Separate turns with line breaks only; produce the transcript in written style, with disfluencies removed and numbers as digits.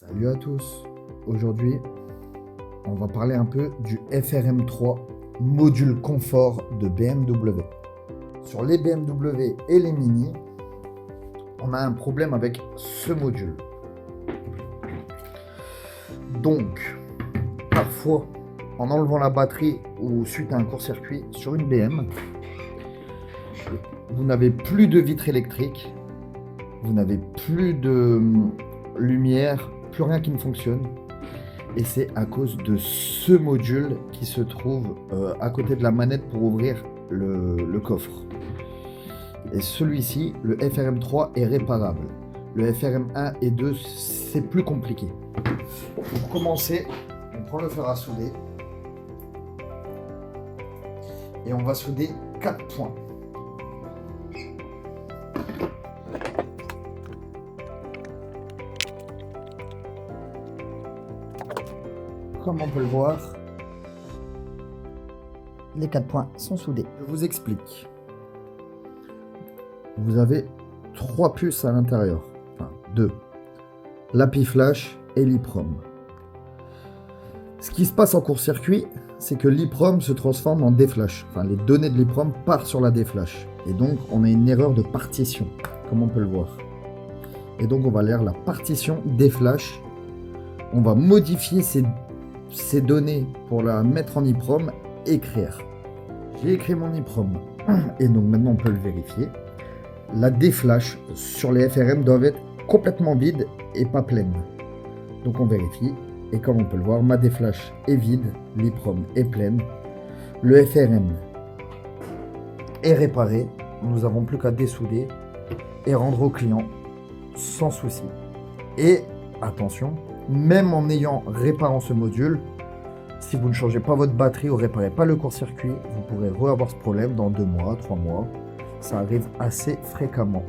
Salut à tous. Aujourd'hui, on va parler un peu du FRM3 module confort de BMW. Sur les BMW et les Mini, on a un problème avec ce module. Donc, parfois, en enlevant la batterie ou suite à un court-circuit sur une BM, vous n'avez plus de vitre électrique, vous n'avez plus de lumière, plus rien qui ne fonctionne. Et c'est à cause de ce module qui se trouve à côté de la manette pour ouvrir le coffre. Et celui-ci, le FRM3, est réparable. Le FRM1 et 2, c'est plus compliqué. Pour commencer, on prend le fer à souder. Et on va souder 4 points. Comme on peut le voir, les 4 points sont soudés. Je vous explique. Vous avez 3 puces à l'intérieur. Enfin, 2. L'API-Flash et l'EEPROM. Ce qui se passe en court-circuit, c'est que l'EEPROM se transforme en DFlash. Enfin, les données de l'EEPROM partent sur la DFlash. Et donc, on a une erreur de partition, comme on peut le voir. Et donc, on va lire la partition DFlash. On va modifier ces données pour la mettre en EEPROM, écrire. J'ai écrit mon EEPROM et donc maintenant on peut le vérifier. La DFlash sur les FRM doivent être complètement vides et pas pleines. Donc on vérifie et comme on peut le voir, ma DFlash est vide, l'EEPROM est pleine, le FRM est réparé. Nous n'avons plus qu'à dessouder et rendre au client sans souci. Et attention, même en réparant ce module, si vous ne changez pas votre batterie ou réparez pas le court-circuit, vous pourrez avoir ce problème dans 2 mois, 3 mois. Ça arrive assez fréquemment.